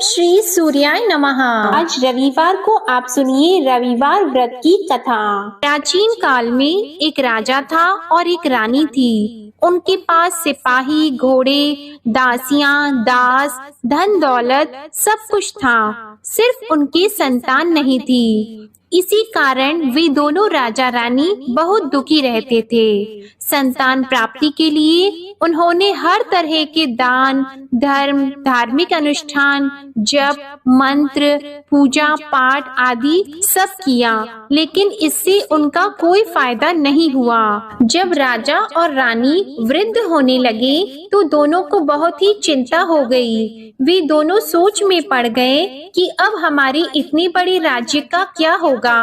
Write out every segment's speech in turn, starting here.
श्री सूर्याय नमः। आज रविवार को आप सुनिए रविवार व्रत की कथा। प्राचीन काल में एक राजा था और एक रानी थी। उनके पास सिपाही, घोड़े, दासियां, दास, धन दौलत सब कुछ था, सिर्फ उनकी संतान नहीं थी। इसी कारण वे दोनों राजा रानी बहुत दुखी रहते थे। संतान प्राप्ति के लिए उन्होंने हर तरह के दान, धर्म, धार्मिक अनुष्ठान, जप, मंत्र, पूजा पाठ आदि सब किया, लेकिन इससे उनका कोई फायदा नहीं हुआ। जब राजा और रानी वृद्ध होने लगे तो दोनों को बहुत ही चिंता हो गई। वे दोनों सोच में पड़ गए कि अब हमारे इतने बड़े राज्य का क्या होगा,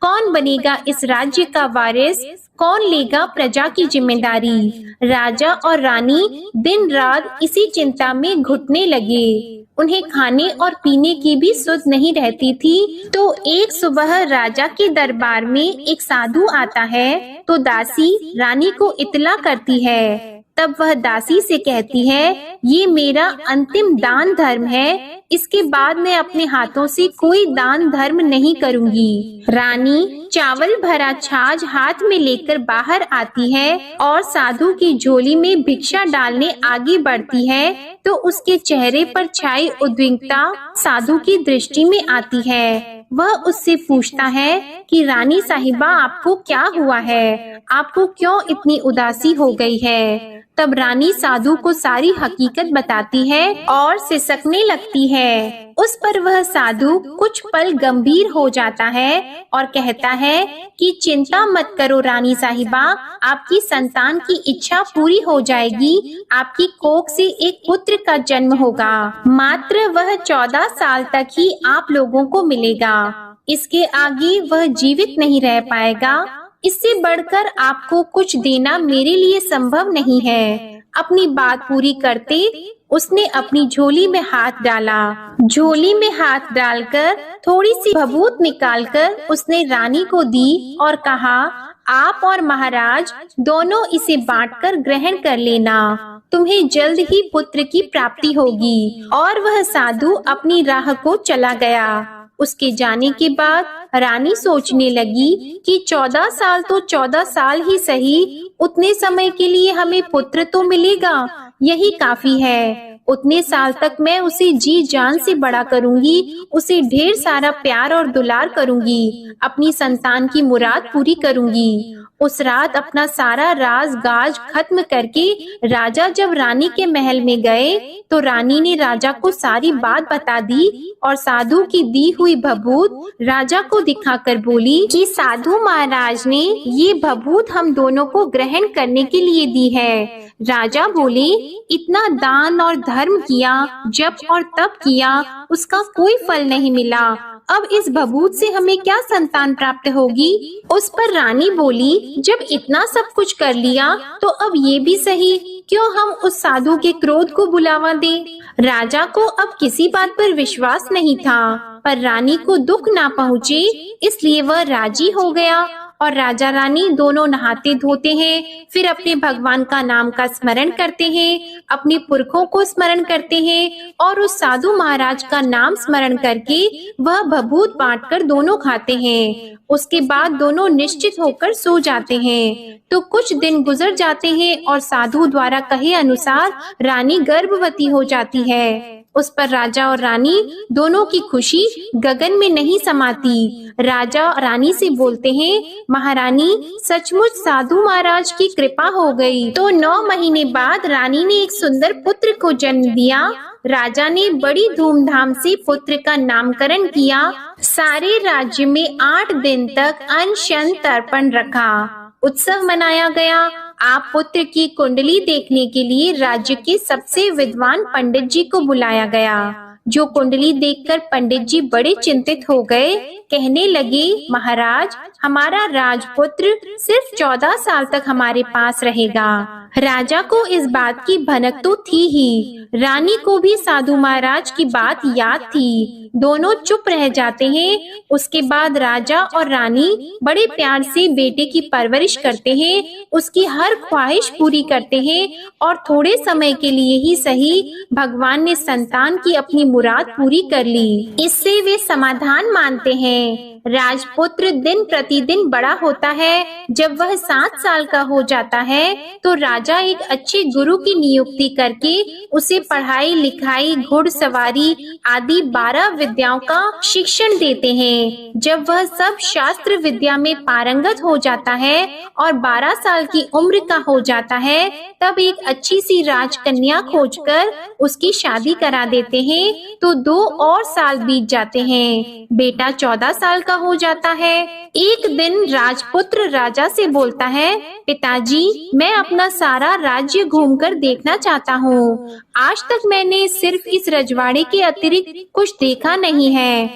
कौन बनेगा इस राज्य का वारिस, कौन लेगा प्रजा की जिम्मेदारी। राजा और रानी दिन रात इसी चिंता में घुटने लगे। उन्हें खाने और पीने की भी सुध नहीं रहती थी। तो एक सुबह राजा के दरबार में एक साधु आता है तो दासी रानी को इत्तला करती है। तब वह दासी से कहती है, ये मेरा अंतिम दान धर्म है, इसके बाद मैं अपने हाथों से कोई दान धर्म नहीं करूंगी। रानी चावल भरा छाछ हाथ में लेकर बाहर आती है और साधु की झोली में भिक्षा डालने आगे बढ़ती है तो उसके चेहरे पर छाई उद्विग्नता साधु की दृष्टि में आती है। वह उससे पूछता है कि रानी साहिबा, आपको क्या हुआ है, आपको क्यों इतनी उदासी हो गई है। तब रानी साधु को सारी हकीकत बताती है और सिसकने लगती है। उस पर वह साधु कुछ पल गंभीर हो जाता है और कहता है कि चिंता मत करो रानी साहिबा, आपकी संतान की इच्छा पूरी हो जाएगी, आपकी कोख से एक पुत्र का जन्म होगा। मात्र वह 14 साल तक ही आप लोगों को मिलेगा, इसके आगे वह जीवित नहीं रह पाएगा। इससे बढ़कर आपको कुछ देना मेरे लिए संभव नहीं है। अपनी बात पूरी करते उसने अपनी झोली में हाथ डाला। झोली में हाथ डालकर थोड़ी सी भभूत निकालकर उसने रानी को दी और कहा, आप और महाराज दोनों इसे बांटकर ग्रहण कर लेना, तुम्हें जल्द ही पुत्र की प्राप्ति होगी। और वह साधु अपनी राह को चला गया। उसके जाने के बाद रानी सोचने लगी कि 14 साल तो 14 साल ही सही, उतने समय के लिए हमें पुत्र तो मिलेगा, यही काफी है। उतने साल तक मैं उसे जी जान से बड़ा करूंगी, उसे ढेर सारा प्यार और दुलार करूंगी, अपनी संतान की मुराद पूरी करूंगी। उस रात अपना सारा राज गाज खत्म करके राजा जब रानी के महल में गए तो रानी ने राजा को सारी बात बता दी और साधु की दी हुई भभूत राजा को दिखाकर बोली कि साधु महाराज ने ये भभूत हम दोनों को ग्रहण करने के लिए दी है। राजा बोले, इतना दान और धर्म किया, जप और तप किया, उसका कोई फल नहीं मिला, अब इस भभूत से हमें क्या संतान प्राप्त होगी। उस पर रानी बोली, जब इतना सब कुछ कर लिया तो अब ये भी सही, क्यों हम उस साधु के क्रोध को बुलावा दें। राजा को अब किसी बात पर विश्वास नहीं था, पर रानी को दुख ना पहुँचे इसलिए वह राजी हो गया। और राजा रानी दोनों नहाते धोते हैं, फिर अपने भगवान का नाम का स्मरण करते हैं, अपने पुरखों को स्मरण करते हैं और उस साधु महाराज का नाम स्मरण करके वह भभूत बांटकर दोनों खाते हैं। उसके बाद दोनों निश्चित होकर सो जाते हैं। तो कुछ दिन गुजर जाते हैं और साधु द्वारा कहे अनुसार रानी गर्भवती हो जाती है। उस पर राजा और रानी दोनों की खुशी गगन में नहीं समाती। राजा रानी से बोलते हैं, महारानी सचमुच साधु महाराज की कृपा हो गई। तो 9 महीने बाद रानी ने एक सुंदर पुत्र को जन्म दिया। राजा ने बड़ी धूमधाम से पुत्र का नामकरण किया। सारे राज्य में 8 दिन तक अनशन तर्पण रखा, उत्सव मनाया गया। आप पुत्र की कुंडली देखने के लिए राज्य के सबसे विद्वान पंडित जी को बुलाया गया। जो कुंडली देखकर पंडित जी बड़े चिंतित हो गए, कहने लगे, महाराज हमारा राजपुत्र सिर्फ 14 साल तक हमारे पास रहेगा। राजा को इस बात की भनक तो थी ही, रानी को भी साधु महाराज की बात याद थी। दोनों चुप रह जाते हैं। उसके बाद राजा और रानी बड़े प्यार से बेटे की परवरिश करते हैं, उसकी हर ख्वाहिश पूरी करते हैं और थोड़े समय के लिए ही सही भगवान ने संतान की अपनी मुराद पूरी कर ली। इससे वे समाधान मानते हैं। राजपुत्र दिन प्रतिदिन बड़ा होता है। जब वह 7 साल का हो जाता है तो राजा एक अच्छे गुरु की नियुक्ति करके उसे पढ़ाई लिखाई, घुड़सवारी आदि 12 विद्याओं का शिक्षण देते हैं। जब वह सब शास्त्र विद्या में पारंगत हो जाता है और 12 साल की उम्र का हो जाता है, तब एक अच्छी सी राजकन्या खोजकर उसकी शादी करा देते हैं। तो 2 और साल बीत जाते हैं। बेटा 14 साल का हो जाता है। एक दिन राजपुत्र राजा से बोलता है, पिताजी, मैं अपना सारा राज्य घूमकर देखना चाहता हूँ। आज तक मैंने सिर्फ इस रजवाड़े के अतिरिक्त कुछ देखा नहीं है।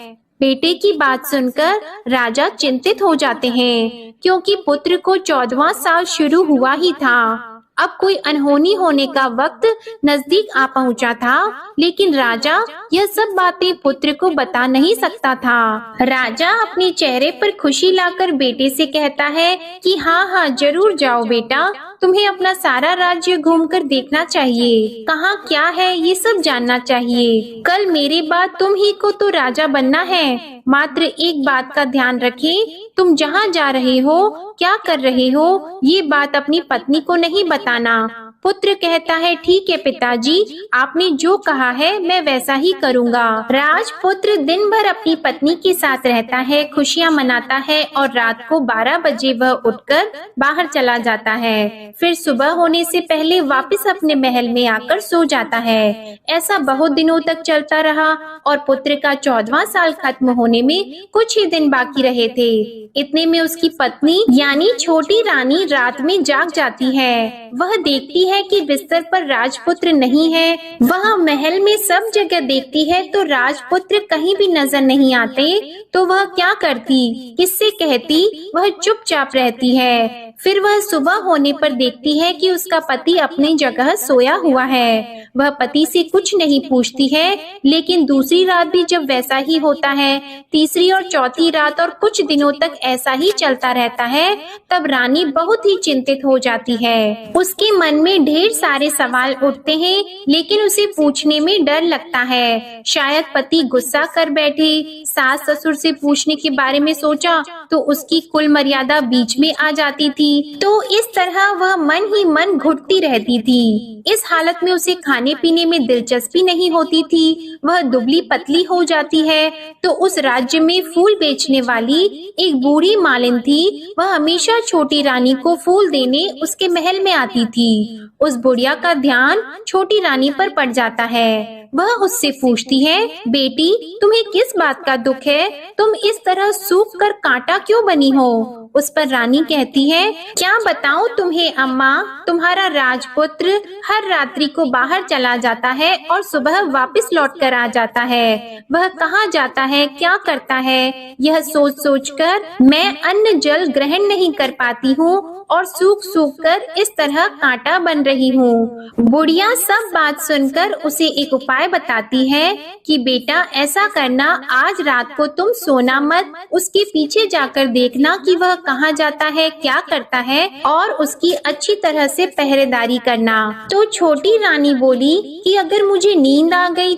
बेटे की बात सुनकर राजा चिंतित हो जाते हैं, क्योंकि पुत्र को 14वां साल शुरू हुआ ही था। अब कोई अनहोनी होने का वक्त नजदीक आ पहुंचा था, लेकिन राजा यह सब बातें पुत्र को बता नहीं सकता था। राजा अपने चेहरे पर खुशी लाकर बेटे से कहता है कि हाँ, जरूर जाओ बेटा, तुम्हें अपना सारा राज्य घूमकर देखना चाहिए। कहाँ क्या है ये सब जानना चाहिए। कल मेरे बाद तुम ही को तो राजा बनना है। मात्र एक बात का ध्यान रखें, तुम जहाँ जा रहे हो, क्या कर रहे हो, ये बात अपनी पत्नी को नहीं बताना। पुत्र कहता है, ठीक है पिताजी, आपने जो कहा है मैं वैसा ही करूँगा। राजपुत्र दिन भर अपनी पत्नी के साथ रहता है, खुशियाँ मनाता है और रात को 12 बजे वह उठकर बाहर चला जाता है। फिर सुबह होने से पहले वापस अपने महल में आकर सो जाता है। ऐसा बहुत दिनों तक चलता रहा और पुत्र का 14वां साल खत्म होने में कुछ ही दिन बाकी रहे थे। इतने में उसकी पत्नी यानी छोटी रानी रात में जाग जाती है। वह देखती है कि बिस्तर पर राजपुत्र नहीं है। वह महल में सब जगह देखती है तो राजपुत्र कहीं भी नजर नहीं आते। तो वह क्या करती, किससे कहती? वह चुपचाप रहती है। फिर वह सुबह होने पर देखती है कि उसका पति अपनी जगह सोया हुआ है। वह पति से कुछ नहीं पूछती है, लेकिन दूसरी रात भी जब वैसा ही होता है, तीसरी और चौथी रात और कुछ दिनों तक ऐसा ही चलता रहता है, तब रानी बहुत ही चिंतित हो जाती है। उसके मन में ढेर सारे सवाल उठते हैं, लेकिन उसे पूछने में डर लगता है। शायद पति गुस्सा कर बैठे। सास ससुर से पूछने के बारे में सोचा तो उसकी कुल मर्यादा बीच में आ जाती थी। तो इस तरह वह मन ही मन घुटती रहती थी। इस हालत में उसे खाने पीने में दिलचस्पी नहीं होती थी। वह दुबली पतली हो जाती है। तो उस राज्य में फूल बेचने वाली एक बूढ़ी मालिन थी। वह हमेशा छोटी रानी को फूल देने उसके महल में आती थी। उस बुढ़िया का ध्यान छोटी रानी पर पड़ जाता है। वह उससे पूछती है, बेटी, तुम्हें किस बात का दुख है? तुम इस तरह सूख कर कांटा क्यों बनी हो? उस पर रानी कहती है, क्या बताऊं तुम्हें अम्मा, तुम्हारा राजपुत्र हर रात्रि को बाहर चला जाता है और सुबह वापस लौट कर आ जाता है। वह कहाँ जाता है, क्या करता है, यह सोच सोच कर मैं अन्न जल ग्रहण नहीं कर पाती हूँ और सूख सूख कर इस तरह कांटा बन रही हूँ। बुढ़िया सब बात सुनकर उसे एक उपाय बताती है कि बेटा ऐसा करना, आज रात को तुम सोना मत, उसके पीछे जाकर देखना कि वह कहाँ जाता है, क्या करता है और उसकी अच्छी तरह से पहरेदारी करना। तो छोटी रानी बोली कि अगर मुझे नींद आ गई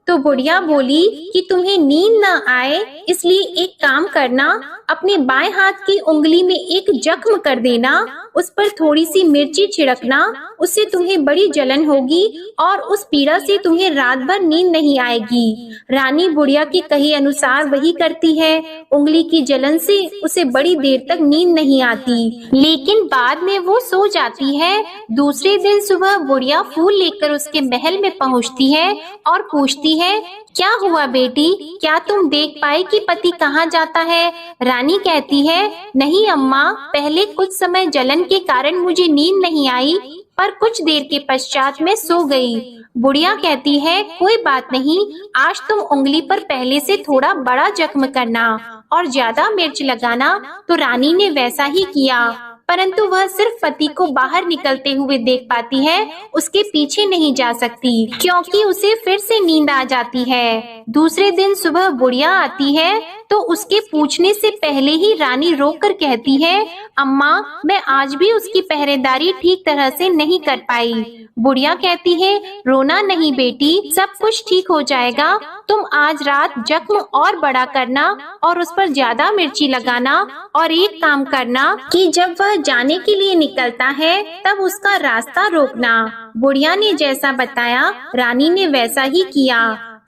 तो बुढ़िया बोली कि तुम्हें नींद न आए इसलिए एक काम करना, अपने बाएं हाथ की उंगली में एक जख्म कर देना, उस पर थोड़ी सी मिर्ची छिड़कना, उससे तुम्हें बड़ी जलन होगी और उस पीड़ा से तुम्हें रात भर नींद नहीं आएगी। रानी बुढ़िया के कहे अनुसार वही करती है। उंगली की जलन से उसे बड़ी देर तक नींद नहीं आती, लेकिन बाद में वो सो जाती है। दूसरे दिन सुबह बुढ़िया फूल लेकर उसके महल में पहुंचती है और पूछती है, क्या हुआ बेटी, क्या तुम देख पाई कि पति कहाँ जाता है? रानी कहती है, नहीं अम्मा, पहले कुछ समय जलन के कारण मुझे नींद नहीं आई, पर कुछ देर के पश्चात मैं सो गई। बुढ़िया कहती है, कोई बात नहीं, आज तुम उंगली पर पहले से थोड़ा बड़ा जख्म करना और ज्यादा मिर्च लगाना। तो रानी ने वैसा ही किया, परंतु वह सिर्फ पति को बाहर निकलते हुए देख पाती है, उसके पीछे नहीं जा सकती क्योंकि उसे फिर से नींद आ जाती है। दूसरे दिन सुबह बुढ़िया आती है तो उसके पूछने से पहले ही रानी रोककर कहती है, अम्मा, मैं आज भी उसकी पहरेदारी ठीक तरह से नहीं कर पाई। बुढ़िया कहती है, रोना नहीं बेटी, सब कुछ ठीक हो जाएगा। तुम आज रात जख्म और बड़ा करना और उस पर ज्यादा मिर्ची लगाना, और एक काम करना कि जब वह जाने के लिए निकलता है तब उसका रास्ता रोकना। बुढ़िया ने जैसा बताया रानी ने वैसा ही किया।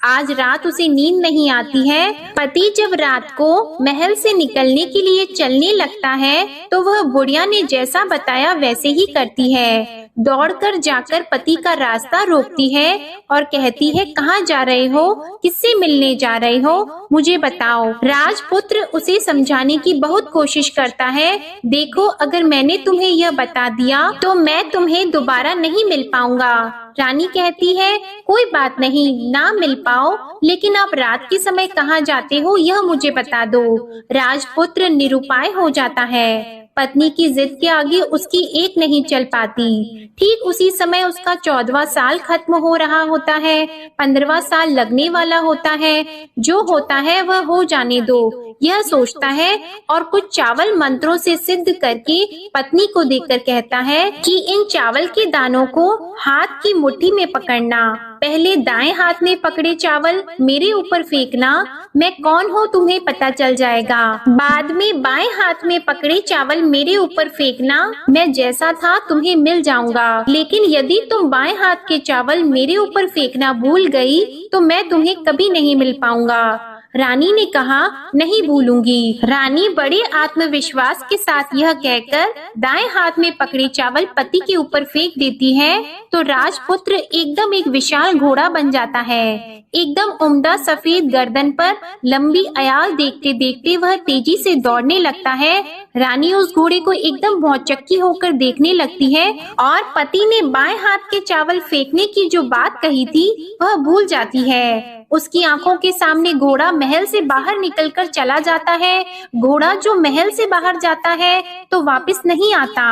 आज रात उसे नींद नहीं आती है। पति जब रात को महल से निकलने के लिए चलने लगता है तो वह बुढ़िया ने जैसा बताया वैसे ही करती है। दौड़कर जाकर पति का रास्ता रोकती है और कहती है, कहाँ जा रहे हो, किससे मिलने जा रहे हो, मुझे बताओ। राजपुत्र उसे समझाने की बहुत कोशिश करता है। देखो, अगर मैंने तुम्हें यह बता दिया तो मैं तुम्हें दोबारा नहीं मिल पाऊंगा। रानी कहती है, कोई बात नहीं, ना मिल पाओ, लेकिन आप रात के समय कहाँ जाते हो यह मुझे बता दो। राजपुत्र निरुपाय हो जाता है। पत्नी की जिद के आगे उसकी एक नहीं चल पाती। ठीक उसी समय उसका 14वां साल खत्म हो रहा होता है, 15वां साल लगने वाला होता है। जो होता है वह हो जाने दो, यह सोचता है और कुछ चावल मंत्रों से सिद्ध करके पत्नी को देकर कहता है कि इन चावल के दानों को हाथ की मुट्ठी में पकड़ना। पहले दाएं हाथ में पकड़े चावल मेरे ऊपर फेंकना, मैं कौन हूँ तुम्हें पता चल जाएगा। बाद में बाएं हाथ में पकड़े चावल मेरे ऊपर फेंकना, मैं जैसा था तुम्हें मिल जाऊंगा। लेकिन यदि तुम बाएं हाथ के चावल मेरे ऊपर फेंकना भूल गई तो मैं तुम्हें कभी नहीं मिल पाऊंगा। रानी ने कहा, नहीं भूलूंगी। रानी बड़े आत्मविश्वास के साथ यह कहकर दाएं हाथ में पकड़े चावल पति के ऊपर फेंक देती है तो राजपुत्र एकदम एक विशाल घोड़ा बन जाता है। एकदम उम्दा सफेद गर्दन पर लंबी अयाल देखते देखते वह तेजी से दौड़ने लगता है। रानी उस घोड़े को एकदम भौचक्की होकर देखने लगती है और पति ने बाएं हाथ के चावल फेंकने की जो बात कही थी वह भूल जाती है। उसकी आंखों के सामने घोड़ा महल से बाहर निकलकर चला जाता है। घोड़ा जो महल से बाहर जाता है तो वापस नहीं आता।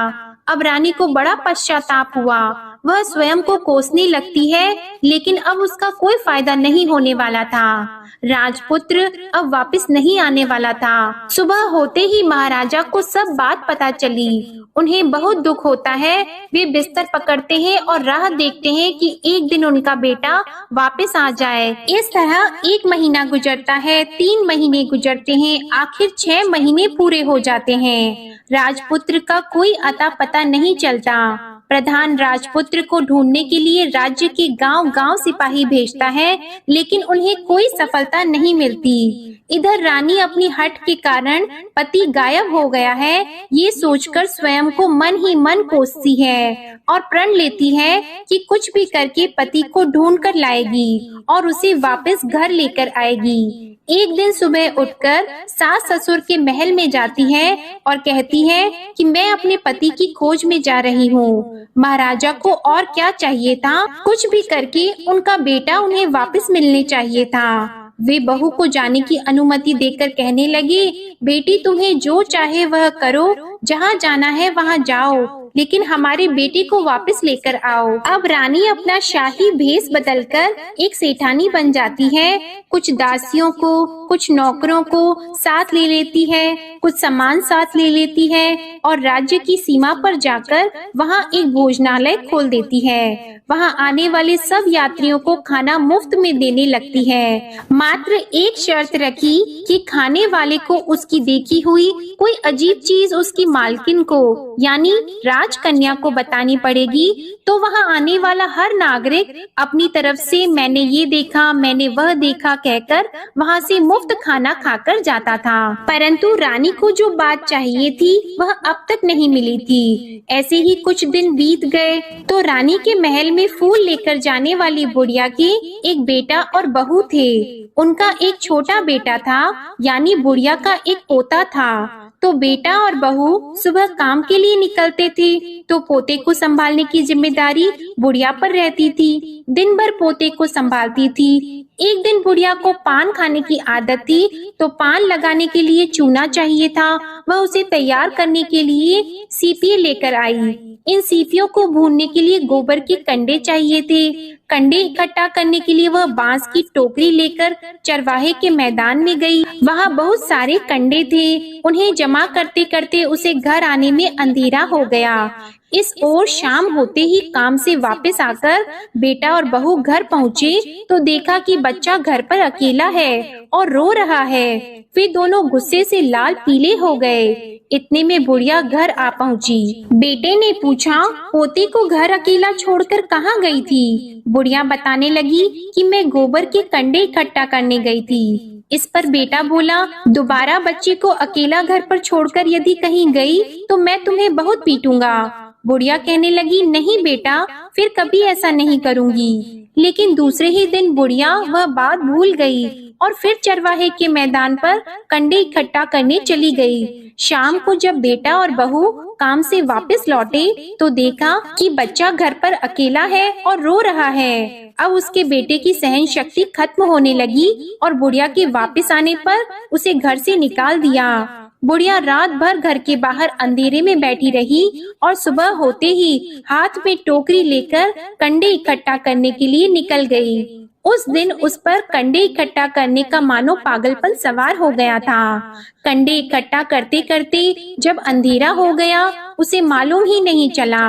अब रानी को बड़ा पश्चाताप हुआ। वह स्वयं को कोसने लगती है, लेकिन अब उसका कोई फायदा नहीं होने वाला था। राजपुत्र अब वापस नहीं आने वाला था। सुबह होते ही महाराजा को सब बात पता चली। उन्हें बहुत दुख होता है। वे बिस्तर पकड़ते हैं और राह देखते हैं कि एक दिन उनका बेटा वापस आ जाए। इस तरह 1 महीना गुजरता है, 3 महीने गुजरते हैं, आखिर 6 महीने पूरे हो जाते हैं। राजपुत्र का कोई अता पता नहीं चलता। प्रधान राजपुत्र को ढूंढने के लिए राज्य के गांव-गांव सिपाही भेजता है, लेकिन उन्हें कोई सफलता नहीं मिलती। इधर रानी अपनी हठ के कारण पति गायब हो गया है, ये सोचकर स्वयं को मन ही मन कोसती है और प्रण लेती है कि कुछ भी करके पति को ढूंढ कर लाएगी और उसे वापस घर लेकर आएगी। एक दिन सुबह उठकर सास ससुर के महल में जाती है और कहती है कि मैं अपने पति की खोज में जा रही हूँ। महाराजा को और क्या चाहिए था, कुछ भी करके उनका बेटा उन्हें वापस मिलने चाहिए था। वे बहू को जाने की अनुमति देकर कहने लगे, बेटी तुम्हें जो चाहे वह करो, जहाँ जाना है वहाँ जाओ, लेकिन हमारे बेटे को वापस लेकर आओ। अब रानी अपना शाही भेष बदलकर एक सेठानी बन जाती है। कुछ दासियों को, कुछ नौकरों को साथ ले लेती है, कुछ सामान साथ ले लेती है और राज्य की सीमा पर जाकर वहाँ एक भोजनालय खोल देती है। वहाँ आने वाले सब यात्रियों को खाना मुफ्त में देने लगती है। मात्र एक शर्त रखी कि खाने वाले को उसकी देखी हुई कोई अजीब चीज उसकी मालकिन को यानी राजकन्या को बतानी पड़ेगी, तो वहाँ आने वाला हर नागरिक अपनी तरफ से मैंने ये देखा, मैंने वह देखा कहकर वहाँ से मुफ्त खाना खाकर जाता था। परंतु रानी को जो बात चाहिए थी वह अब तक नहीं मिली थी। ऐसे ही कुछ दिन बीत गए तो रानी के महल में फूल लेकर जाने वाली बुढ़िया के एक बेटा और बहू थे। उनका एक छोटा बेटा था, यानी बुढ़िया का एक पोता था। तो बेटा और बहू सुबह काम के लिए निकलते थे तो पोते को संभालने की जिम्मेदारी बुढ़िया पर रहती थी। दिन भर पोते को संभालती थी। एक दिन बुढ़िया को पान खाने की आदत थी तो पान लगाने के लिए चूना चाहिए था। वह उसे तैयार करने के लिए सीपी लेकर आई। इन सीपियों को भूनने के लिए गोबर के कंडे चाहिए थे। कंडे इकट्ठा करने के लिए वह बांस की टोकरी लेकर चरवाहे के मैदान में गई। वहाँ बहुत सारे कंडे थे। उन्हें जमा करते करते उसे घर आने में अंधेरा हो गया। इस ओर शाम होते ही काम से वापस आकर बेटा और बहू घर पहुँचे तो देखा कि बच्चा घर पर अकेला है और रो रहा है। वे दोनों गुस्से से लाल पीले हो गए। इतने में बुढ़िया घर आ पहुँची। बेटे ने पूछा, पोती को घर अकेला छोड़कर कहाँ गई थी? बुढ़िया बताने लगी कि मैं गोबर के कंडे इकट्ठा करने गई थी। इस पर बेटा बोला, दोबारा बच्चे को अकेला घर पर छोड़कर यदि कहीं गई तो मैं तुम्हें बहुत पीटूंगा। बुढ़िया कहने लगी, नहीं बेटा, फिर कभी ऐसा नहीं करूंगी। लेकिन दूसरे ही दिन बुढ़िया वह बात भूल गई और फिर चरवाहे के मैदान पर कंडे इकट्ठा करने चली गई। शाम को जब बेटा और बहू काम से वापस लौटे तो देखा कि बच्चा घर पर अकेला है और रो रहा है। अब उसके बेटे की सहन शक्ति खत्म होने लगी और बुढ़िया के वापस आने पर उसे घर से निकाल दिया। बुढ़िया रात भर घर के बाहर अंधेरे में बैठी रही और सुबह होते ही हाथ में टोकरी लेकर कंडे इकट्ठा करने के लिए निकल गई। उस दिन उस पर कंडे इकट्ठा करने का मानो पागलपन सवार हो गया था। कंडे इकट्ठा करते करते जब अंधेरा हो गया उसे मालूम ही नहीं चला।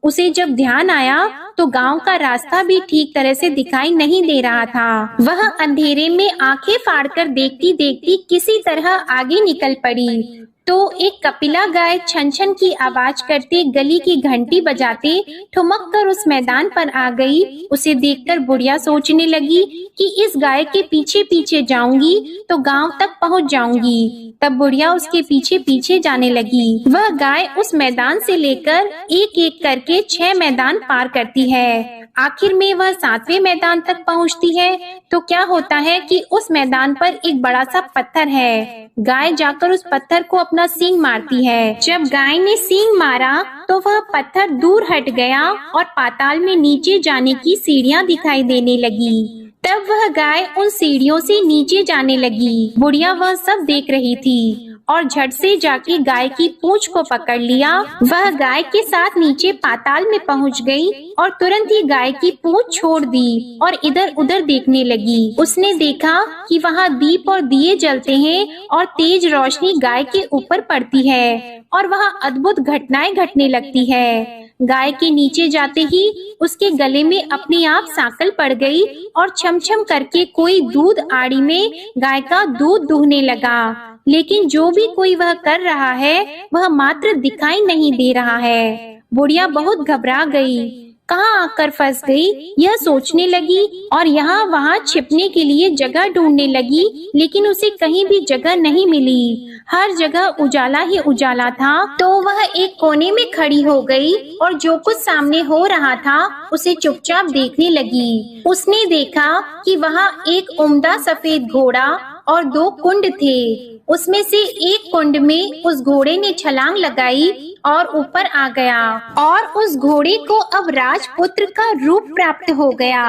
उसे जब ध्यान आया तो गांव का रास्ता भी ठीक तरह से दिखाई नहीं दे रहा था। वह अंधेरे में आंखें फाड़कर देखती देखती किसी तरह आगे निकल पड़ी तो एक कपिला गाय छन छन की आवाज करते गली की घंटी बजाते ठुमक कर उस मैदान पर आ गई। उसे देखकर बुढ़िया सोचने लगी कि इस गाय के पीछे पीछे जाऊंगी तो गांव तक पहुंच जाऊंगी। तब बुढ़िया उसके पीछे पीछे जाने लगी। वह गाय उस मैदान से लेकर एक एक करके 6 मैदान पार करती है। आखिर में वह 7वें मैदान तक पहुंचती है तो क्या होता है कि उस मैदान पर एक बड़ा सा पत्थर है। गाय जाकर उस पत्थर को अपना सींग मारती है। जब गाय ने सींग मारा तो वह पत्थर दूर हट गया और पाताल में नीचे जाने की सीढ़ियां दिखाई देने लगी। तब वह गाय उन सीढ़ियों से नीचे जाने लगी। बुढ़िया वह सब देख रही थी और झट से जाके गाय की पूंछ को पकड़ लिया। वह गाय के साथ नीचे पाताल में पहुंच गई और तुरंत ही गाय की पूंछ छोड़ दी और इधर उधर देखने लगी। उसने देखा कि वहाँ दीप और दिए जलते हैं और तेज रोशनी गाय के ऊपर पड़ती है और वहाँ अद्भुत घटनाएं घटने लगती है। गाय के नीचे जाते ही उसके गले में अपने आप सांकल पड़ गई और छम छम करके कोई दूध आड़ी में गाय का दूध दूहने लगा। लेकिन जो भी कोई वह कर रहा है वह मात्र दिखाई नहीं दे रहा है। बुढ़िया बहुत घबरा गई, कहाँ आकर फंस गई यह सोचने लगी और यहाँ वहाँ छिपने के लिए जगह ढूंढने लगी। लेकिन उसे कहीं भी जगह नहीं मिली। हर जगह उजाला ही उजाला था। तो वह एक कोने में खड़ी हो गई और जो कुछ सामने हो रहा था उसे चुपचाप देखने लगी। उसने देखा कि वहाँ एक उम्दा सफेद घोड़ा और 2 कुंड थे। उसमें से एक कुंड में उस घोड़े ने छलांग लगाई और ऊपर आ गया और उस घोड़े को अब राजपुत्र का रूप प्राप्त हो गया।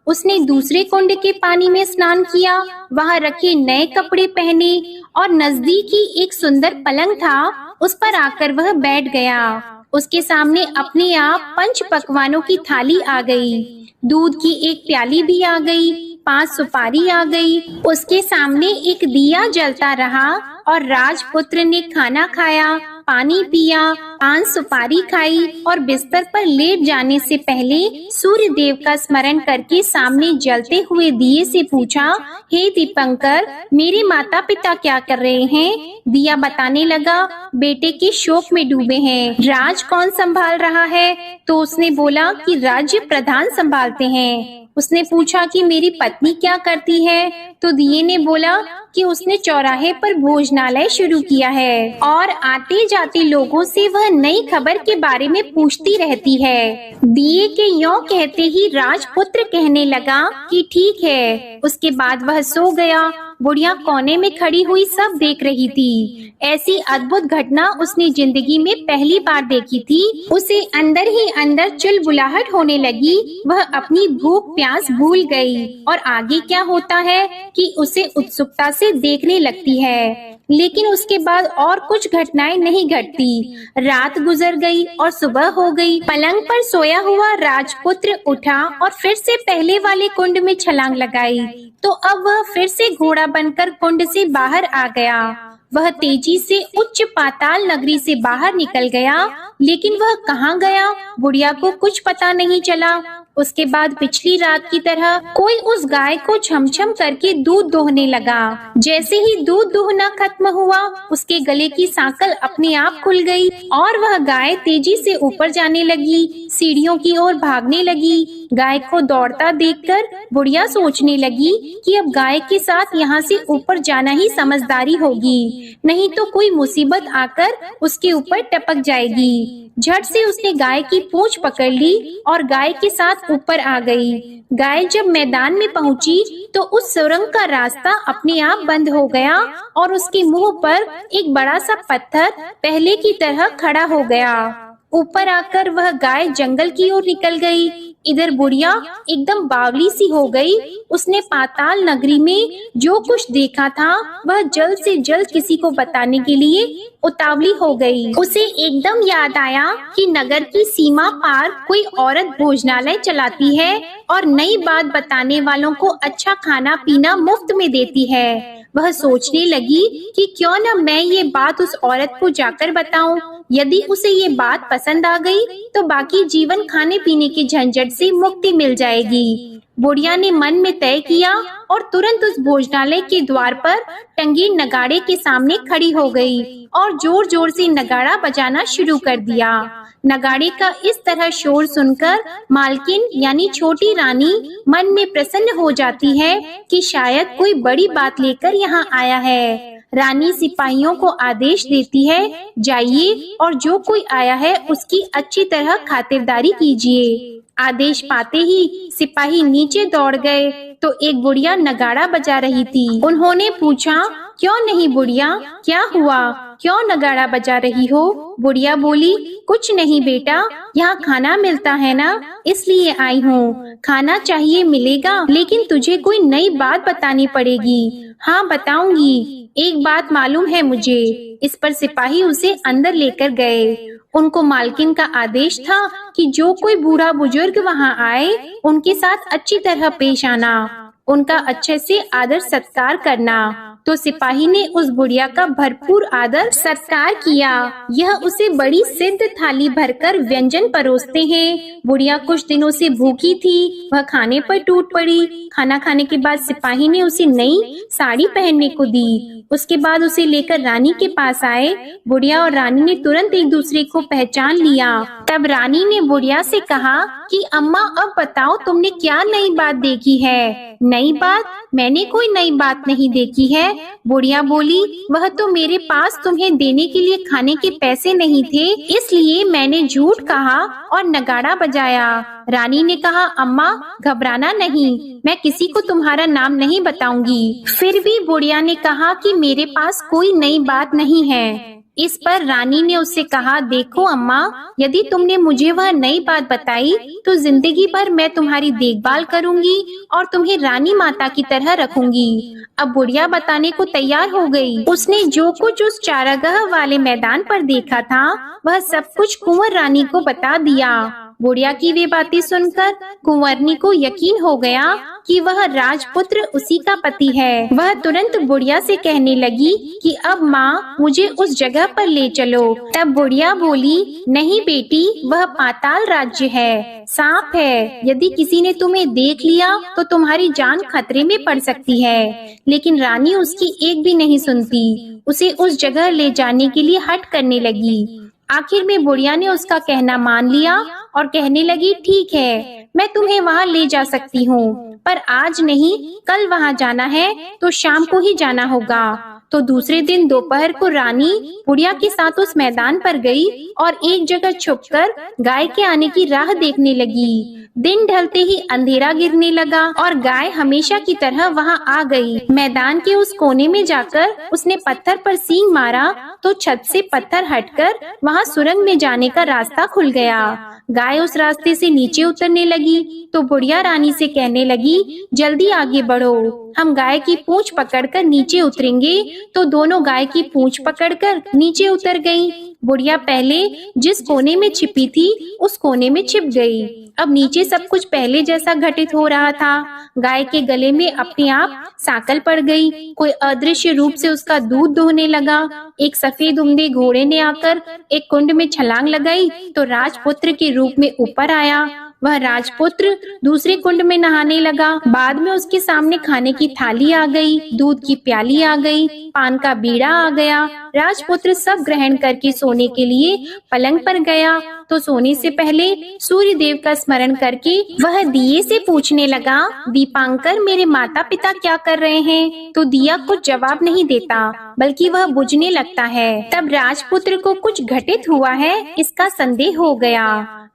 उसने दूसरे कुंड के पानी में स्नान किया, वहाँ रखे नए कपड़े पहने और नजदीक ही एक सुंदर पलंग था, उस पर आकर वह बैठ गया। उसके सामने अपने आप 5 पकवानों की थाली आ गई। दूध की एक प्याली भी आ गई, 5 सुपारी आ गई। उसके सामने एक दिया जलता रहा और राजपुत्र ने खाना खाया, पानी पिया, 5 सुपारी खाई और बिस्तर पर लेट जाने से पहले सूर्य देव का स्मरण करके सामने जलते हुए दिए से पूछा, हे दीपंकर, मेरे माता पिता क्या कर रहे हैं? दिया बताने लगा, बेटे के शोक में डूबे हैं। राज कौन संभाल रहा है? तो उसने बोला कि राज्य प्रधान संभालते हैं। उसने पूछा कि मेरी पत्नी क्या करती है? तो दिए ने बोला कि उसने चौराहे पर भोजनालय शुरू किया है और आते जाते लोगों से वह नई खबर के बारे में पूछती रहती है। दिए के यों कहते ही राजपुत्र कहने लगा कि ठीक है। उसके बाद वह सो गया। बुढ़िया कोने में खड़ी हुई सब देख रही थी। ऐसी अद्भुत घटना उसने जिंदगी में पहली बार देखी थी। उसे अंदर ही अंदर चुलबुलाहट होने लगी। वह अपनी भूख प्यास भूल गई और आगे क्या होता है कि उसे उत्सुकता से देखने लगती है। लेकिन उसके बाद और कुछ घटनाएं नहीं घटती। रात गुजर गई और सुबह हो गई। पलंग पर सोया हुआ राजपुत्र उठा और फिर से पहले वाले कुंड में छलांग लगाई, तो अब वह फिर से घोड़ा बनकर कुंड से बाहर आ गया। वह तेजी से उच्च पाताल नगरी से बाहर निकल गया, लेकिन वह कहाँ गया, बुढ़िया को कुछ पता नहीं चला। उसके बाद पिछली रात की तरह कोई उस गाय को छमछम करके दूध दोहने लगा। जैसे ही दूध दोहना खत्म हुआ, उसके गले की सांकल अपने आप खुल गई और वह गाय तेजी से ऊपर जाने लगी, सीढ़ियों की ओर भागने लगी। गाय को दौड़ता देखकर बुढ़िया सोचने लगी कि अब गाय के साथ यहाँ से ऊपर जाना ही समझदारी होगी, नहीं तो कोई मुसीबत आकर उसके ऊपर टपक जाएगी। झट से उसने गाय की पूंछ पकड़ ली और गाय के साथ ऊपर आ गई। गाय जब मैदान में पहुंची तो उस सुरंग का रास्ता अपने आप बंद हो गया और उसके मुंह पर एक बड़ा सा पत्थर पहले की तरह खड़ा हो गया। ऊपर आकर वह गाय जंगल की ओर निकल गई। इधर बुढ़िया एकदम बावली सी हो गई। उसने पाताल नगरी में जो कुछ देखा था वह जल्द से जल्द किसी को बताने के लिए उतावली हो गई। उसे एकदम याद आया कि नगर की सीमा पार कोई औरत भोजनालय चलाती है और नई बात बताने वालों को अच्छा खाना पीना मुफ्त में देती है। वह सोचने लगी कि क्यों न मैं ये बात उस औरत को जाकर बताऊं। यदि उसे ये बात पसंद आ गई तो बाकी जीवन खाने पीने की झंझट से मुक्ति मिल जाएगी। बुढ़िया ने मन में तय किया और तुरंत उस भोजनालय के द्वार पर टंगे नगाड़े के सामने खड़ी हो गई और जोर जोर से नगाड़ा बजाना शुरू कर दिया। नगाड़े का इस तरह शोर सुनकर मालकिन यानी छोटी रानी मन में प्रसन्न हो जाती है कि शायद कोई बड़ी बात लेकर यहाँ आया है। रानी सिपाहियों को आदेश देती है, जाइए और जो कोई आया है उसकी अच्छी तरह खातिरदारी कीजिए। आदेश पाते ही सिपाही नीचे दौड़ गए तो एक बुढ़िया नगाड़ा बजा रही थी। उन्होंने पूछा, क्यों नहीं बुढ़िया, क्या हुआ, क्यों नगाड़ा बजा रही हो? बुढ़िया बोली, कुछ नहीं बेटा, यहाँ खाना मिलता है ना, इसलिए आई हूँ। खाना चाहिए मिलेगा, लेकिन तुझे कोई नई बात बतानी पड़ेगी। हाँ बताऊंगी, एक बात मालूम है मुझे। इस पर सिपाही उसे अंदर लेकर गए। उनको मालकिन का आदेश था कि जो कोई बूढ़ा बुजुर्ग वहाँ आए उनके साथ अच्छी तरह पेश आना, उनका अच्छे से आदर सत्कार करना। तो सिपाही ने उस बुढ़िया का भरपूर आदर सत्कार किया। यह उसे बड़ी सिद्ध थाली भरकर व्यंजन परोसते हैं। बुढ़िया कुछ दिनों से भूखी थी, वह खाने पर टूट पड़ी। खाना खाने के बाद सिपाही ने उसे नई साड़ी पहनने को दी। उसके बाद उसे लेकर रानी के पास आए। बुढ़िया और रानी ने तुरंत एक दूसरे को पहचान लिया। तब रानी ने बुढ़िया से कहा कि अम्मा अब बताओ तुमने क्या नई बात देखी है? नई बात? मैंने कोई नई बात नहीं देखी है। बुढ़िया बोली, वह तो मेरे पास तुम्हें देने के लिए खाने के पैसे नहीं थे, इसलिए मैंने झूठ कहा और नगाड़ा बजाया। रानी ने कहा, अम्मा घबराना नहीं, मैं किसी को तुम्हारा नाम नहीं बताऊंगी। फिर भी बुढ़िया ने कहा कि मेरे पास कोई नई बात नहीं है। इस पर रानी ने उससे कहा, देखो अम्मा, यदि तुमने मुझे वह नई बात बताई तो जिंदगी भर मैं तुम्हारी देखभाल करूंगी और तुम्हें रानी माता की तरह रखूंगी। अब बुढ़िया बताने को तैयार हो गई। उसने जो कुछ उस चारागाह वाले मैदान पर देखा था वह सब कुछ कुंवर रानी को बता दिया। बुढ़िया की वे बातें सुनकर कुंवरनी को यकीन हो गया कि वह राजपुत्र उसी का पति है। वह तुरंत बुढ़िया से कहने लगी कि अब माँ मुझे उस जगह पर ले चलो। तब बुढ़िया बोली, नहीं बेटी, वह पाताल राज्य है, सांप है। यदि किसी ने तुम्हें देख लिया तो तुम्हारी जान खतरे में पड़ सकती है। लेकिन रानी उसकी एक भी नहीं सुनती, उसे उस जगह ले जाने के लिए हठ करने लगी। आखिर में बुढ़िया ने उसका कहना मान लिया और कहने लगी, ठीक है, मैं तुम्हें वहाँ ले जा सकती हूँ, पर आज नहीं, कल वहाँ जाना है तो शाम को ही जाना होगा। तो दूसरे दिन दोपहर को रानी बुढ़िया के साथ उस मैदान पर गई और एक जगह छुपकर गाय के आने की राह देखने लगी। दिन ढलते ही अंधेरा गिरने लगा और गाय हमेशा की तरह वहां आ गई। मैदान के उस कोने में जाकर उसने पत्थर पर सींग मारा तो छत से पत्थर हटकर वहाँ सुरंग में जाने का रास्ता खुल गया। गाय उस रास्ते से नीचे उतरने लगी तो बुढ़िया रानी से कहने लगी, जल्दी आगे बढ़ो, हम गाय की पूंछ पकड़कर नीचे उतरेंगे। तो दोनों गाय की पूंछ पकड़कर नीचे उतर गईं। बुढ़िया पहले जिस कोने में छिपी थी उस कोने में छिप गई। अब नीचे सब कुछ पहले जैसा घटित हो रहा था। गाय के गले में अपने आप सांकल पड़ गई। कोई अदृश्य रूप से उसका दूध दोहने लगा। एक सफेद उम्दे घोड़े ने आकर एक कुंड में छलांग लगाई तो राजपुत्र के रूप में ऊपर आया। वह राजपुत्र दूसरे कुंड में नहाने लगा। बाद में उसके सामने खाने की थाली आ गई, दूध की प्याली आ गई, पान का बीड़ा आ गया। राजपुत्र सब ग्रहण करके सोने के लिए पलंग पर गया तो सोने से पहले सूर्य देव का स्मरण करके वह दिए से पूछने लगा, दीपांकर मेरे माता पिता क्या कर रहे हैं? तो दिया कुछ जवाब नहीं देता बल्कि वह बुझने लगता है। तब राजपुत्र को कुछ घटित हुआ है इसका संदेह हो गया।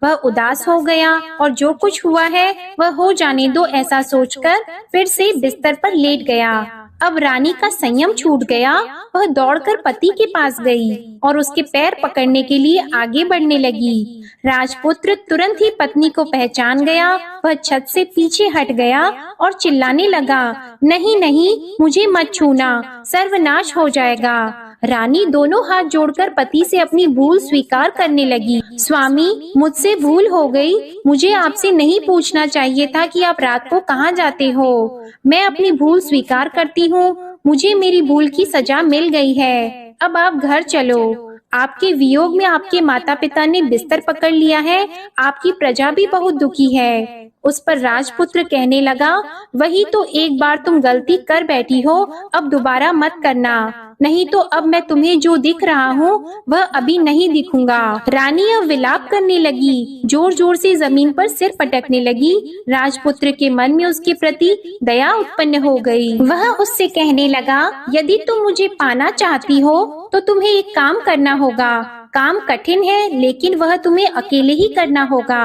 वह उदास हो गया और जो कुछ हुआ है वह हो जाने दो ऐसा सोचकर फिर से बिस्तर पर लेट गया। अब रानी का संयम छूट गया। वह दौड़कर पति के पास गई और उसके पैर पकड़ने के लिए आगे बढ़ने लगी। राजपुत्र तुरंत ही पत्नी को पहचान गया। वह छत से पीछे हट गया और चिल्लाने लगा, नहीं नहीं, मुझे मत छूना, सर्वनाश हो जाएगा। रानी दोनों हाथ जोड़कर पति से अपनी भूल स्वीकार करने लगी। स्वामी, मुझसे भूल हो गई। मुझे आपसे नहीं पूछना चाहिए था कि आप रात को कहाँ जाते हो। मैं अपनी भूल स्वीकार करती हूँ। मुझे मेरी भूल की सजा मिल गई है। अब आप घर चलो। आपके वियोग में आपके माता पिता ने बिस्तर पकड़ लिया है। आपकी प्रजा भी बहुत दुखी है। उस पर राजपुत्र कहने लगा, वही तो एक बार तुम गलती कर बैठी हो, अब दोबारा मत करना, नहीं तो अब मैं तुम्हें जो दिख रहा हूँ वह अभी नहीं दिखूंगा। रानी अब विलाप करने लगी, जोर जोर से जमीन पर सिर पटकने लगी। राजपुत्र के मन में उसके प्रति दया उत्पन्न हो गई। वह उससे कहने लगा, यदि तुम मुझे पाना चाहती हो तो तुम्हें एक काम करना होगा। काम कठिन है लेकिन वह तुम्हें अकेले ही करना होगा।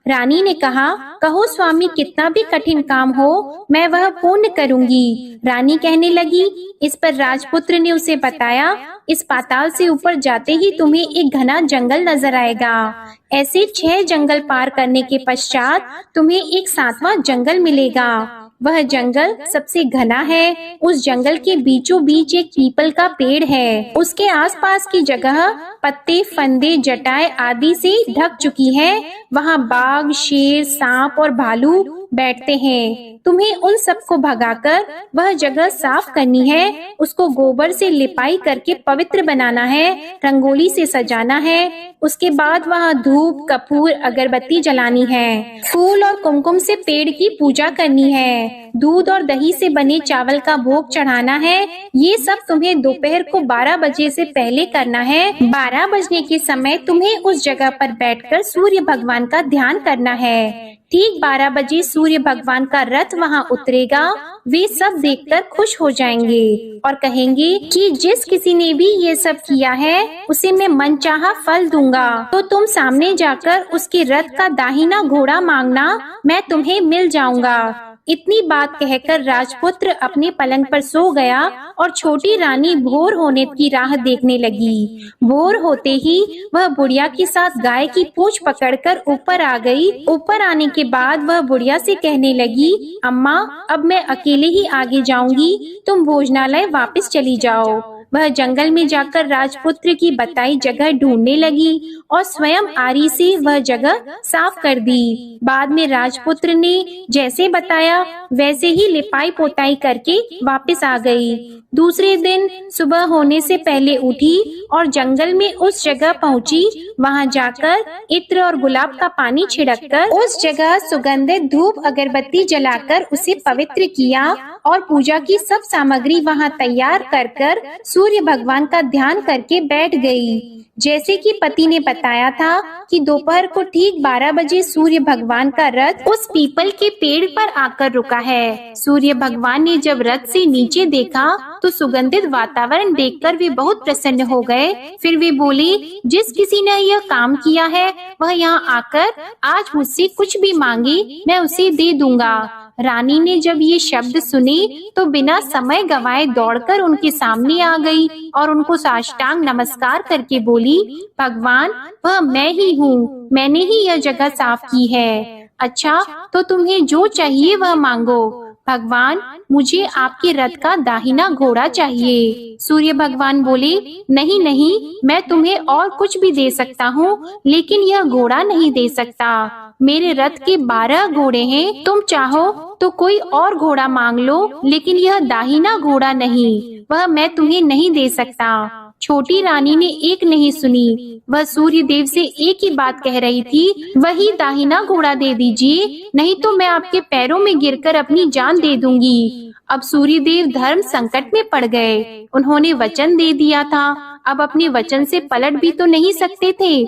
रानी ने कहा, कहो स्वामी, कितना भी कठिन काम हो मैं वह पूर्ण करूंगी। रानी कहने लगी। इस पर राजपुत्र ने उसे बताया, इस पाताल से ऊपर जाते ही तुम्हें एक घना जंगल नजर आएगा। ऐसे 6 जंगल पार करने के पश्चात तुम्हें एक 7वां जंगल मिलेगा। वह जंगल सबसे घना है। उस जंगल के बीचों बीच एक पीपल का पेड़ है। उसके आसपास की जगह पत्ते, फंदे, जटाएं आदि से ढक चुकी है। वहाँ बाघ, शेर, सांप और भालू बैठते हैं। तुम्हें उन सबको भगाकर वह जगह साफ करनी है। उसको गोबर से लिपाई करके पवित्र बनाना है, रंगोली से सजाना है। उसके बाद वहाँ धूप, कपूर, अगरबत्ती जलानी है। फूल और कुमकुम से पेड़ की पूजा करनी है। दूध और दही से बने चावल का भोग चढ़ाना है। ये सब तुम्हें दोपहर को 12 बजे से पहले करना है। 12 बजने के समय तुम्हें उस जगह पर बैठकर सूर्य भगवान का ध्यान करना है। ठीक 12 बजे सूर्य भगवान का रथ वहाँ उतरेगा। वे सब देखकर खुश हो जाएंगे और कहेंगे कि जिस किसी ने भी ये सब किया है उसे मैं मनचाहा फल दूंगा। तो तुम सामने जाकर उसके रथ का दाहिना घोड़ा मांगना, मैं तुम्हें मिल जाऊंगा। इतनी बात कहकर राजपुत्र अपने पलंग पर सो गया और छोटी रानी भोर होने की राह देखने लगी। भोर होते ही वह बुढ़िया के साथ गाय की पूंछ पकड़कर ऊपर आ गई। ऊपर आने के बाद वह बुढ़िया से कहने लगी, अम्मा, अब मैं अकेले ही आगे जाऊंगी, तुम भोजनालय वापस चली जाओ। वह जंगल में जाकर राजपुत्र की बताई जगह ढूंढने लगी और स्वयं आरी से वह जगह साफ कर दी। बाद में राजपुत्र ने जैसे बताया वैसे ही लिपाई पोताई करके वापस आ गई। दूसरे दिन सुबह होने से पहले उठी और जंगल में उस जगह पहुंची। वहां जाकर इत्र और गुलाब का पानी छिड़ककर उस जगह सुगंधित धूप अगरबत्ती जलाकर उसे पवित्र किया और पूजा की सब सामग्री वहां तैयार कर सूर्य भगवान का ध्यान करके बैठ गई। जैसे कि पति ने बताया था कि दोपहर को ठीक 12 बजे सूर्य भगवान का रथ उस पीपल के पेड़ पर आकर रुका है। सूर्य भगवान ने जब रथ से नीचे देखा तो सुगंधित वातावरण देखकर वे बहुत प्रसन्न हो गए। फिर वे बोली, जिस किसी ने यह काम किया है वह यहाँ आकर आज मुझसे कुछ भी मांगे मैं उसे दे दूंगा। रानी ने जब ये शब्द सुने तो बिना समय गंवाए दौड़कर उनके सामने आ गई और उनको साष्टांग नमस्कार करके बोली, भगवान वह मैं ही हूँ, मैंने ही यह जगह साफ की है। अच्छा, तो तुम्हें जो चाहिए वह मांगो। भगवान, मुझे आपके रथ का दाहिना घोड़ा चाहिए। सूर्य भगवान बोले, नहीं नहीं, मैं तुम्हें और कुछ भी दे सकता हूँ, लेकिन यह घोड़ा नहीं दे सकता। मेरे रथ के 12 घोड़े हैं, तुम चाहो तो कोई और घोड़ा मांग लो, लेकिन यह दाहिना घोड़ा नहीं, वह मैं तुम्हें नहीं दे सकता। छोटी रानी ने एक नहीं सुनी, वह सूर्य देव से एक ही बात कह रही थी, वही दाहिना घोड़ा दे दीजिए, नहीं तो मैं आपके पैरों में गिरकर अपनी जान दे दूंगी। अब सूर्य देव धर्म संकट में पड़ गए। उन्होंने वचन दे दिया था, अब अपने वचन से पलट भी तो नहीं सकते थे।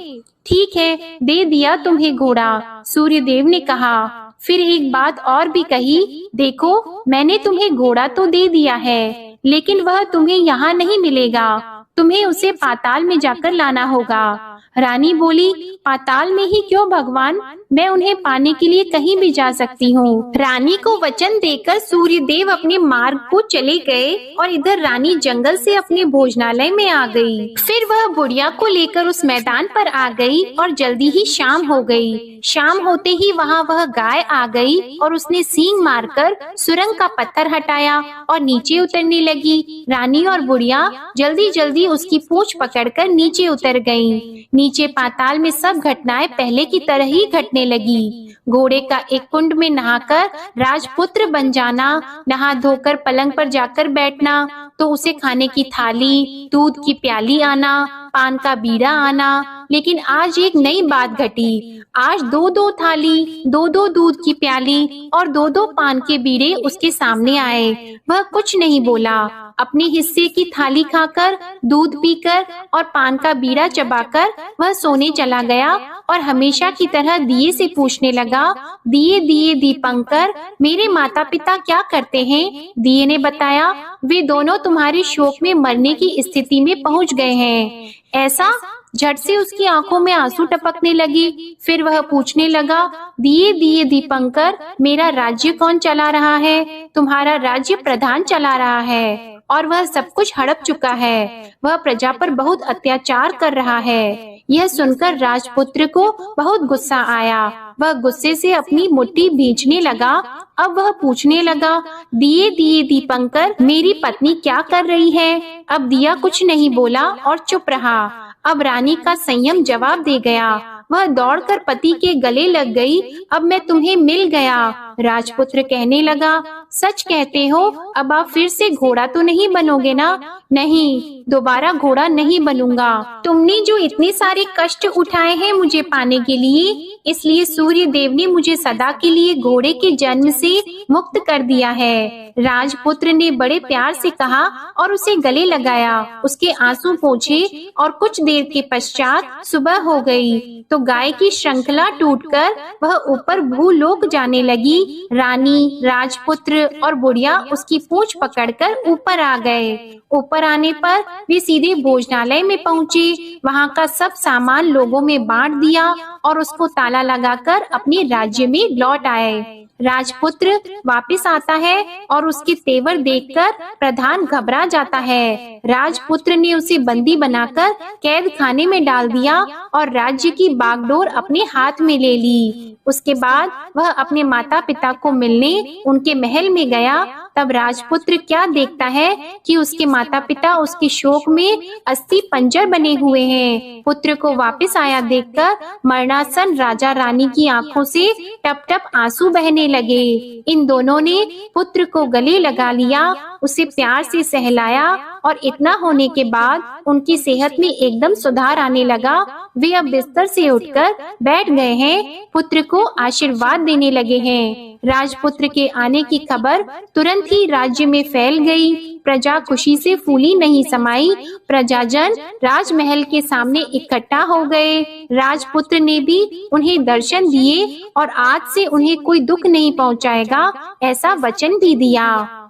ठीक है, दे दिया तुम्हें घोड़ा, सूर्य देव ने कहा। फिर एक बात और भी कही, देखो मैंने तुम्हें घोड़ा तो दे दिया है, लेकिन वह तुम्हें यहाँ नहीं मिलेगा, तुम्हें उसे पाताल में जाकर लाना होगा। रानी बोली, पाताल में ही क्यों भगवान, मैं उन्हें पाने के लिए कहीं भी जा सकती हूँ। रानी को वचन देकर सूर्य देव अपने मार्ग को चले गए और इधर रानी जंगल से अपने भोजनालय में आ गई। फिर वह बुढ़िया को लेकर उस मैदान पर आ गई और जल्दी ही शाम हो गई। शाम होते ही वहाँ वह गाय आ गई और उसने सींग मारकर सुरंग का पत्थर हटाया और नीचे उतरने लगी। रानी और बुढ़िया जल्दी जल्दी उसकी पूंछ पकड़कर नीचे उतर गईं। नीचे पाताल में सब घटनाएं पहले की तरह ही घटने लगी। घोड़े का एक कुंड में नहाकर राजपुत्र बन जाना, नहा धोकर पलंग पर जाकर बैठना, तो उसे खाने की थाली, दूध की प्याली आना, पान का बीड़ा आना। लेकिन आज एक नई बात घटी। आज 2-2 थाली, 2-2 दूध की प्याली और 2-2 पान के बीड़े उसके सामने आए। वह कुछ नहीं बोला। अपने हिस्से की थाली खाकर, दूध पीकर और पान का बीड़ा चबाकर वह सोने चला गया और हमेशा की तरह दिए से पूछने लगा, दिए दिए दीपंकर, मेरे माता पिता क्या करते हैं? दिए ने बताया, वे दोनों तुम्हारे शोक में मरने की स्थिति में पहुंच गए हैं। ऐसा? झट से उसकी आंखों में आंसू टपकने लगे। फिर वह पूछने लगा, दिए दिए दीपंकर, मेरा राज्य कौन चला रहा है? तुम्हारा राज्य प्रधान चला रहा है और वह सब कुछ हड़प चुका है। वह प्रजा पर बहुत अत्याचार कर रहा है। यह सुनकर राजपुत्र को बहुत गुस्सा आया। वह गुस्से से अपनी मुट्ठी भींचने लगा। अब वह पूछने लगा, दिए दिए दीपंकर, मेरी पत्नी क्या कर रही है? अब दिया कुछ नहीं बोला और चुप रहा। अब रानी का संयम जवाब दे गया। वह दौड़कर पति के गले लग गई। अब मैं तुम्हें मिल गया। राजपुत्र कहने लगा, सच कहते हो? अब आप फिर से घोड़ा तो नहीं बनोगे ना? नहीं, दोबारा घोड़ा नहीं बनूंगा। तुमने जो इतने सारे कष्ट उठाए हैं मुझे पाने के लिए, इसलिए सूर्य देव ने मुझे सदा के लिए घोड़े के जन्म से मुक्त कर दिया है। राजपुत्र ने बड़े प्यार से कहा और उसे गले लगाया। उसके आंसू पोंछे और कुछ देर के पश्चात सुबह हो गई तो गाय की श्रृंखला टूटकर वह ऊपर भूलोक जाने लगी। रानी, राजपुत्र और बुढ़िया उसकी पूंछ पकड़कर ऊपर आ गए। ऊपर आने पर वे सीधे भोजनालय में पहुँचे। वहाँ का सब सामान लोगों में बांट दिया और उसको ताला लगाकर अपने राज्य में लौट आए। राजपुत्र वापस आता है और उसके तेवर देखकर प्रधान घबरा जाता है। राजपुत्र ने उसे बंदी बनाकर कैद खाने में डाल दिया और राज्य की बागडोर अपने हाथ में ले ली। उसके बाद वह अपने माता पिता को मिलने उनके महल में गया। तब राजपुत्र क्या देखता है कि उसके माता पिता उसके शोक में अस्थि पंजर बने हुए हैं। पुत्र को वापस आया देखकर मरणासन राजा रानी की आंखों से टप टप आंसू बहने लगे। इन दोनों ने पुत्र को गले लगा लिया, उसे प्यार से सहलाया और इतना होने के बाद उनकी सेहत में एकदम सुधार आने लगा। वे अब बिस्तर से उठकर बैठ गए हैं, पुत्र को आशीर्वाद देने लगे हैं। राजपुत्र के आने की खबर तुरंत ही राज्य में फैल गई। प्रजा खुशी से फूली नहीं समाई। प्रजाजन राजमहल के सामने इकट्ठा हो गए। राजपुत्र ने भी उन्हें दर्शन दिए और आज से उन्हें कोई दुख नहीं पहुंचाएगा, ऐसा वचन भी दिया।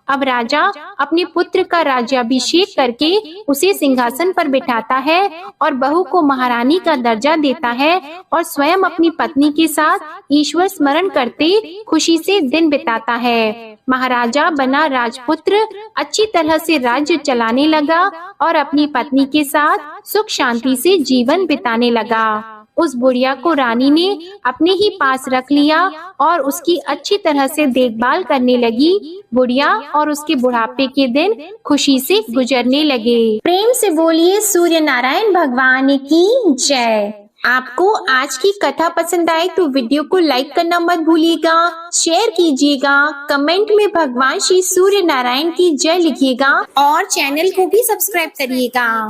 अब राजा अपने पुत्र का राज्याभिषेक करके उसे सिंहासन पर बिठाता है और बहू को महारानी का दर्जा देता है और स्वयं अपनी पत्नी के साथ ईश्वर स्मरण करते खुशी से दिन बिताता है। महाराजा बना राजपुत्र अच्छी तरह से राज्य चलाने लगा और अपनी पत्नी के साथ सुख शांति से जीवन बिताने लगा। उस बुढ़िया को रानी ने अपने ही पास रख लिया और उसकी अच्छी तरह से देखभाल करने लगी। बुढ़िया और उसके बुढ़ापे के दिन खुशी से गुजरने लगे। प्रेम से बोलिए सूर्य नारायण भगवान की जय। आपको आज की कथा पसंद आए तो वीडियो को लाइक करना मत भूलिएगा, शेयर कीजिएगा, कमेंट में भगवान श्री सूर्य नारायण की जय लिखिएगा और चैनल को भी सब्सक्राइब करिएगा।